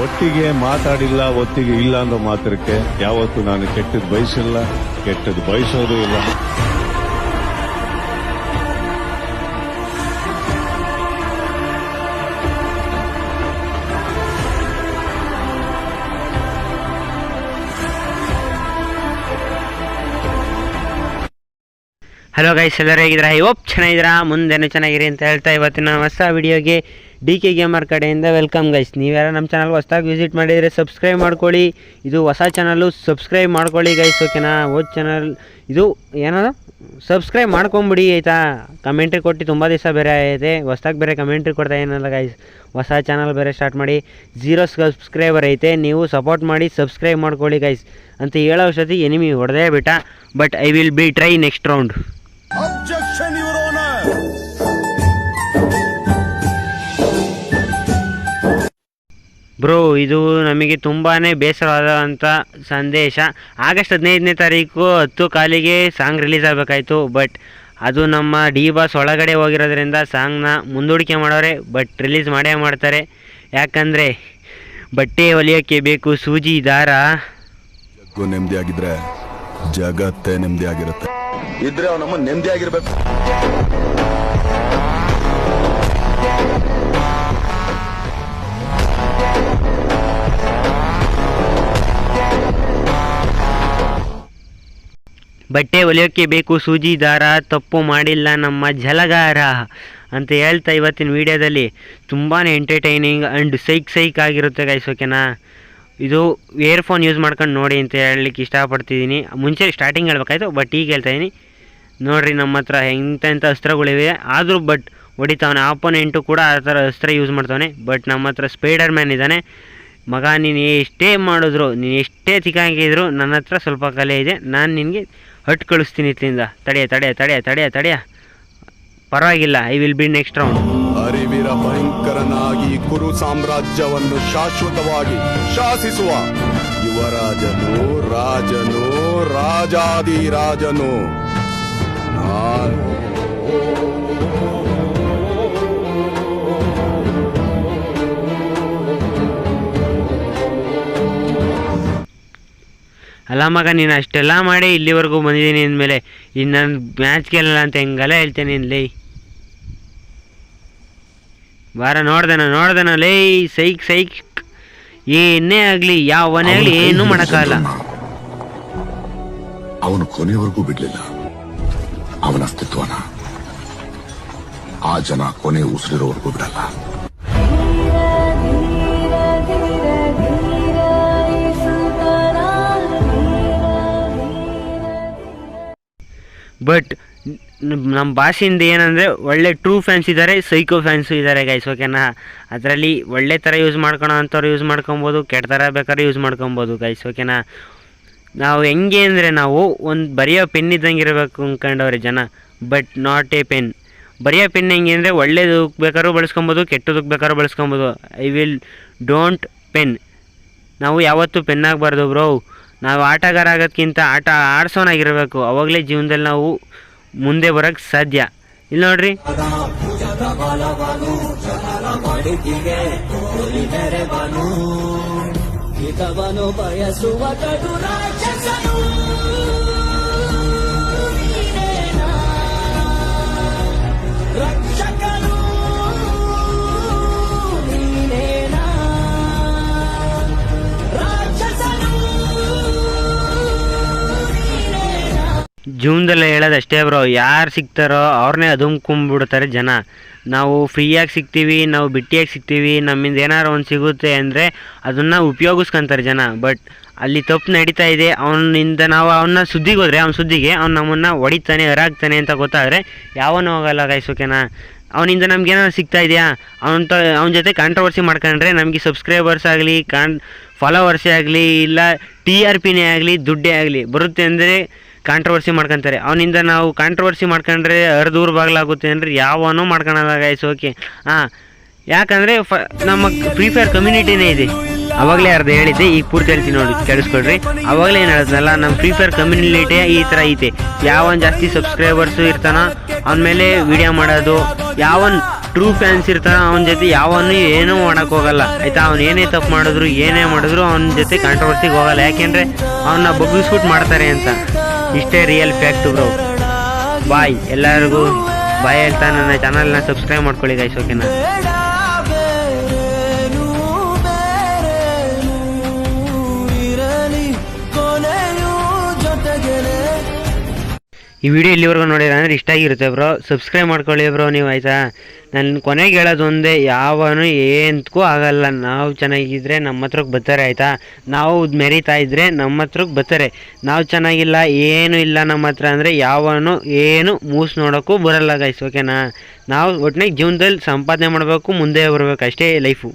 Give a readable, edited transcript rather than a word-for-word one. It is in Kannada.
ಒಟ್ಟಿಗೆ ಮಾತಾಡಿಲ್ಲ, ಒಟ್ಟಿಗೆ ಇಲ್ಲ ಅನ್ನೋ ಮಾತ್ರಕ್ಕೆ ಯಾವತ್ತು ನಾನು ಕೆಟ್ಟದ್ದು ಬಯಸಿಲ್ಲ, ಕೆಟ್ಟದ್ದು ಬಯಸೋದು ಇಲ್ಲ. ಹಲೋ ಗೈಸ್, ಎಲ್ಲರೂ ಹೇಗಿದ್ದೀರಾ? ಹೋಪ್ ಚೆನ್ನಾಗಿದ್ದೀರಾ, ಮುಂದೇನು ಚೆನ್ನಾಗಿರಿ ಅಂತ ಹೇಳ್ತಾ ಇವತ್ತಿನ ಹೊಸ ವಿಡಿಯೋಗೆ DK ಗೇಮರ್ ಕಡೆಯಿಂದ ವೆಲ್ಕಮ್ ಗೈಸ್. ನೀವ್ಯಾರು ನಮ್ಮ ಚಾನಲ್ಗೆ ಹೊಸದಾಗಿ ವಿಸಿಟ್ ಮಾಡಿದರೆ ಸಬ್ಸ್ಕ್ರೈಬ್ ಮಾಡ್ಕೊಳ್ಳಿ. ಇದು ಹೊಸ ಚಾನಲ್ಲು, ಸಬ್ಸ್ಕ್ರೈಬ್ ಮಾಡ್ಕೊಳ್ಳಿ ಗೈಸ್, ಓಕೆನಾ? ಓದ್ ಚಾನಲ್ ಇದು ಏನದು, ಸಬ್ಸ್ಕ್ರೈಬ್ ಮಾಡ್ಕೊಂಬಿಡಿ ಆಯಿತಾ? ಕಮೆಂಟ್ರಿ ಕೊಟ್ಟು ತುಂಬ ದಿವಸ ಬೇರೆ ಐತೆ, ಹೊಸ್ದಾಗಿ ಬೇರೆ ಕಮೆಂಟ್ರಿ ಕೊಡ್ತಾ ಏನಲ್ಲ ಗೈಸ್. ಹೊಸ ಚಾನಲ್ ಬೇರೆ ಸ್ಟಾರ್ಟ್ ಮಾಡಿ, 0 ಸಬ್ಸ್ಕ್ರೈಬರ್ ಐತೆ, ನೀವು ಸಪೋರ್ಟ್ ಮಾಡಿ ಸಬ್ಸ್ಕ್ರೈಬ್ ಮಾಡ್ಕೊಳ್ಳಿ ಗೈಸ್ ಅಂತ ಹೇಳೋ ಅಷ್ಟೊತ್ತಿ ಎನಿಮಿ ಹೊಡೆದೇ ಬಿಟ್ಟ. But I will B try next round. Objection, Your Honor. Bro, ಇದು ನಮಗೆ ತುಂಬಾ ಬೇಸರವಾದಂಥ ಸಂದೇಶ. ಆಗಸ್ಟ್ 15ನೇ ತಾರೀಕು 10 ಕಾಲಿಗೆ ಸಾಂಗ್ ರಿಲೀಸ್ ಆಗಬೇಕಾಯ್ತು. ಬಟ್ ಅದು ನಮ್ಮ ಡಿ ಬಾಸ್ ಒಳಗಡೆ ಹೋಗಿರೋದ್ರಿಂದ ಸಾಂಗ್ನ ಮುಂದೂಡಿಕೆ ಮಾಡೋರೆ. ಬಟ್ ರಿಲೀಸ್ ಮಾಡೇ ಮಾಡ್ತಾರೆ. ಯಾಕಂದರೆ ಬಟ್ಟೆ ಹೊಲಿಯೋಕ್ಕೆ ಬೇಕು ಸೂಜಿ ದಾರ. ಜಗ್ಗು ನೆಮ್ಮದಿ ಆಗಿದ್ರೆ ಜಗತ್ತೇ ನೆಮ್ಮದಿ ಆಗಿರುತ್ತೆ. ಇದ್ರೆ ಅವನಮ್ಮ ನೆಮ್ಮದಿ ಆಗಿರ್ಬೇಕು. ಬಟ್ಟೆ ಹೊಲಿಯೋಕ್ಕೆ ಬೇಕು ಸೂಜಿ ದಾರ, ತಪ್ಪು ಮಾಡಿಲ್ಲ ನಮ್ಮ ಜಲಗಾರ ಅಂತ ಹೇಳ್ತಾ ಇವತ್ತಿನ ವೀಡಿಯೋದಲ್ಲಿ ತುಂಬಾ ಎಂಟರ್ಟೈನಿಂಗ್ ಆ್ಯಂಡ್ ಸೈಕ್ ಆಗಿರುತ್ತೆ ಗೈಸ್, ಓಕೆನಾ? ಇದು ಇಯರ್ಫೋನ್ ಯೂಸ್ ಮಾಡ್ಕೊಂಡು ನೋಡಿ ಅಂತ ಹೇಳಲಿಕ್ಕೆ ಇಷ್ಟಪಡ್ತಿದ್ದೀನಿ. ಮುಂಚೆ ಸ್ಟಾರ್ಟಿಂಗ್ ಹೇಳ್ಬೇಕಾಯ್ತು, ಬಟ್ ಈಗ ಹೇಳ್ತಾಯಿದ್ದೀನಿ. ನೋಡಿರಿ, ನಮ್ಮ ಹತ್ರ ಎಂಥ ಅಸ್ತ್ರಗಳಿವೆ, ಆದರೂ ಬಟ್ ಹೊಡಿತಾವನೆ. ಆಪೋನೆಂಟು ಕೂಡ ಆ ಥರ ಅಸ್ತ್ರ ಯೂಸ್ ಮಾಡ್ತಾವನೆ. ಬಟ್ ನಮ್ಮ ಹತ್ರ ಸ್ಪೈಡರ್ ಮ್ಯಾನ್ ಇದ್ದಾನೆ. ಮಗ, ನೀನು ಎಷ್ಟೇ ಮಾಡಿದ್ರು, ನೀನು ಎಷ್ಟೇ ತಿಕ್ಕಾಕಿದ್ರು ನನ್ನ ಹತ್ರ ಸ್ವಲ್ಪ ಕಲೆ ಇದೆ, ನಾನು ನಿನಗೆ ಹಟ್ ಕಳಿಸ್ತೀನಿ ಇಲ್ಲಿಂದ. ತಡೆಯ ಪರವಾಗಿಲ್ಲ, I will be next round. ಅರಿವೀರ ಭಯಂಕರನಾಗಿ ಕುರು ಸಾಮ್ರಾಜ್ಯವನ್ನು ಶಾಶ್ವತವಾಗಿ ಶಾಸಿಸುವ ಯುವರಾಜನು, ರಾಜನು, ರಾಜಾದಿರಾಜನು ನಾನು. ಅಲ್ಲ ಮಗ, ನೀನು ಅಷ್ಟೆಲ್ಲ ಮಾಡಿ ಇಲ್ಲಿವರೆಗೂ ಬಂದಿದ್ದೀನಿ ಅಂದಮೇಲೆ ಇನ್ನು ನಾನು ಮ್ಯಾಚ್ ಗೆಲ್ಲಲ್ಲ ಅಂತ ಹೆಂಗೆಲ್ಲ ಹೇಳ್ತೇನೆ ಲೇ. ಬಾರ, ನೋಡ್ದನ ಲೇ. ಸೈಕ್ ಏನೇ ಆಗಲಿ, ಯಾವನೇ ಆಗಲಿ, ಏನೂ ಮಾಡೋಕ್ಕಾಗಲ್ಲ. ಅವನು ಕೊನೆಯವರೆಗೂ ಬಿಡ್ಲಿಲ್ಲ ಅವನ ಅಸ್ತಿತ್ವನ. ಆ ಜನ ಕೊನೆ ಉಸಿರಿರೋವರೆಗೂ ಬಿಡಲ್ಲ. ಬಟ್ ನಮ್ಮ ಭಾಷೆಯಿಂದ ಏನಂದರೆ ಒಳ್ಳೆ ಟ್ರೂ ಫ್ಯಾನ್ಸ್ ಇದ್ದಾರೆ, ಸೈಕೋ ಫ್ಯಾನ್ಸು ಇದ್ದಾರೆ ಗೈಸ್, ಓಕೆನಾ? ಅದರಲ್ಲಿ ಒಳ್ಳೆ ಥರ ಯೂಸ್ ಮಾಡ್ಕೊಳೋ ಅಂಥವ್ರು ಯೂಸ್ ಮಾಡ್ಕೊಬೋದು, ಕೆಟ್ಟ ಥರ ಬೇಕಾದ್ರೆ ಯೂಸ್ ಮಾಡ್ಕೊಬೋದು ಗೈಸ್, ಓಕೆನಾ? ನಾವು ಹೆಂಗೆ ಅಂದರೆ, ನಾವು ಒಂದು ಬರೆಯೋ ಪೆನ್ ಇದ್ದಂಗೆ ಇರಬೇಕು ಅಂದ್ಕೊಂಡವ್ರೆ ಜನ. But not a pen. ಬರೆಯೋ ಪೆನ್ ಹೆಂಗೆ ಅಂದರೆ, ಒಳ್ಳೇದಕ್ಕೆ ಬೇಕಾದ್ರೂ ಬಳಸ್ಕೊಬೋದು, ಕೆಟ್ಟದಕ್ಕೆ ಬೇಕಾದ್ರೂ ಬಳಸ್ಕೊಬೋದು. I will don't pen. ನಾವು ಯಾವತ್ತೂ ಪೆನ್ ಆಗಬಾರ್ದು ಬ್ರೋ. ನಾವು ಆಟಗಾರ ಆಗೋದಕ್ಕಿಂತ ಆಟ ಆಡ್ಸೋನಾಗಿರಬೇಕು. ಅವಾಗಲೇ ಜೀವನದಲ್ಲಿ ನಾವು ಮುಂದೆ ಬರೋಕ್ಕೆ ಸಾಧ್ಯ. ಇಲ್ಲಿ ನೋಡ್ರಿ, ಜೀವನದಲ್ಲೇ ಹೇಳೋದಷ್ಟೇ ಬ್ರೋ, ಯಾರು ಸಿಗ್ತಾರೋ ಅವ್ರನ್ನೇ ಅದುಮ್ಕೊಂಬಿಡ್ತಾರೆ ಜನ. ನಾವು ಫ್ರೀಯಾಗಿ ಸಿಗ್ತೀವಿ, ನಾವು ಬಿಟ್ಟಿಯಾಗಿ ಸಿಗ್ತೀವಿ, ನಮ್ಮಿಂದ ಏನಾರು ಒಂದು ಸಿಗುತ್ತೆ ಅಂದರೆ ಅದನ್ನು ಉಪಯೋಗಿಸ್ಕೊತಾರೆ ಜನ. ಬಟ್ ಅಲ್ಲಿ ತಪ್ಪು ನಡೀತಾ ಇದೆ. ಅವನಿಂದ ನಾವು ಅವನ್ನ ಸುದ್ದಿಗೆ ಹೋದರೆ, ಅವ್ನ ಸುದ್ದಿಗೆ ಅವ್ನು ನಮ್ಮನ್ನು ಹೊಡಿತಾನೆ, ಹೊರಾಗ್ತಾನೆ ಅಂತ ಗೊತ್ತಾದರೆ ಯಾವನೂ ಹೋಗಲ್ಲ ಗೈಸ್, ಓಕೆನಾ? ಅವನಿಂದ ನಮ್ಗೇನಾದ್ರು ಸಿಗ್ತಾ ಇದೆಯಾ, ಅವನ ಜೊತೆ ಕಾಂಟ್ರವರ್ಸಿ ಮಾಡ್ಕೊಂಡ್ರೆ ನಮಗೆ ಸಬ್ಸ್ಕ್ರೈಬರ್ಸ್ ಆಗಲಿ, ಫಾಲೋವರ್ಸೇ ಆಗಲಿ, ಇಲ್ಲ TRPನೇ ಆಗಲಿ, ದುಡ್ಡೇ ಆಗಲಿ ಬರುತ್ತೆ ಅಂದರೆ ಕಾಂಟ್ರವರ್ಸಿ ಮಾಡ್ಕೊತಾರೆ. ಅವನಿಂದ ನಾವು ಕಾಂಟ್ರವರ್ಸಿ ಮಾಡ್ಕೊಂಡ್ರೆ ಅರ್ಧೂರ ಬಾಗ್ಲಾಗುತ್ತೆ ಅಂದರೆ ಯಾವನೂ ಮಾಡ್ಕೊಳಲ್ಲ ಗೈಸ್, ಓಕೆ? ಯಾಕಂದರೆ ನಮ್ಮ ಫ್ರೀ ಫೈರ್ ಕಮ್ಯುನಿಟಿನೇ ಇದೆ. ಅವಾಗಲೇ ಅರ್ಧ ಹೇಳಿದ್ದೆ, ಈಗ ಪೂರ್ತಿ ಹೇಳ್ತೀನಿ ನೋಡಿ, ಕೇಳಿಸ್ಕೊಳ್ರಿ. ಅವಾಗಲೇ ಏನು ಹೇಳಿದ್ನಲ್ಲ, ನಮ್ಮ ಫ್ರೀ ಫೈರ್ ಕಮ್ಯುನಿಟಿ ಈ ಥರ ಐತೆ. ಯಾವನ್ ಜಾಸ್ತಿ ಸಬ್ಸ್ಕ್ರೈಬರ್ಸು ಇರ್ತಾನೋ ಅವನ ಮೇಲೆ ವಿಡಿಯೋ ಮಾಡೋದು, ಯಾವನ್ ಟ್ರೂ ಫ್ಯಾನ್ಸ್ ಇರ್ತಾರ, ಅವನ ಜೊತೆ ಯಾವನು ಏನೂ ಮಾಡೋಕ್ಕೆ ಹೋಗಲ್ಲ ಆಯಿತಾ. ಅವ್ನು ಏನೇ ತಪ್ಪು ಮಾಡಿದ್ರು ಏನೇ ಮಾಡಿದ್ರು ಅವನ ಜೊತೆ ಕಾಂಟ್ರವರ್ಸಿಗೆ ಹೋಗಲ್ಲ, ಯಾಕೆಂದರೆ ಅವನ್ನ ಬಗ್ಗಿಸ್ಬಿಟ್ಟು ಮಾಡ್ತಾರೆ ಅಂತ. ಇಷ್ಟೇ ರಿಯಲ್ ಫ್ಯಾಕ್ಟ್ ಬ್ರೋ. ಬಾಯ್ ಎಲ್ಲರಿಗೂ ಬಾಯ್ ಹೇಳ್ತಾ ನನ್ನ ಚಾನಲ್ನ ಸಬ್ಸ್ಕ್ರೈಬ್ ಮಾಡ್ಕೊಳ್ಳಿ ಗೈಸ್, ಓಕೆನಾ. ಈ ವಿಡಿಯೋ ಇಲ್ಲಿವರೆಗೂ ನೋಡಿದ್ರೆ ಅಂದರೆ ಇಷ್ಟ ಆಗಿರುತ್ತೆ ಬ್ರೋ, ಸಬ್ಸ್ಕ್ರೈಬ್ ಮಾಡ್ಕೊಳ್ಳಿ ಬ್ರೋ ನೀವು ಆಯಿತಾ. ನಾನು ಕೊನೆಗೆ ಹೇಳೋದು ಒಂದೇ, ಯಾವನು ಏನಕ್ಕೂ ಆಗಲ್ಲ. ನಾವು ಚೆನ್ನಾಗಿದ್ದರೆ ನಮ್ಮ ಹತ್ರಕ್ಕೆ ಬರ್ತಾರೆ ಆಯಿತಾ. ನಾವು ಮೆರಿತಾ ಇದ್ದರೆ ನಮ್ಮ ಹತ್ರಕ್ಕೆ ಬರ್ತಾರೆ. ನಾವು ಚೆನ್ನಾಗಿಲ್ಲ ಏನೂ ಇಲ್ಲ ನಮ್ಮ ಹತ್ರ ಅಂದರೆ ಯಾವನು ಏನು ಮೂಸ್ ನೋಡೋಕ್ಕೂ ಬರಲ್ಲ ಗೈಸ್, ಓಕೆನಾ. ನಾವು ಒಟ್ಟಿನಾಗ ಜೀವನದಲ್ಲಿ ಸಂಪಾದನೆ ಮಾಡಬೇಕು, ಮುಂದೆ ಬರಬೇಕು, ಅಷ್ಟೇ ಲೈಫು.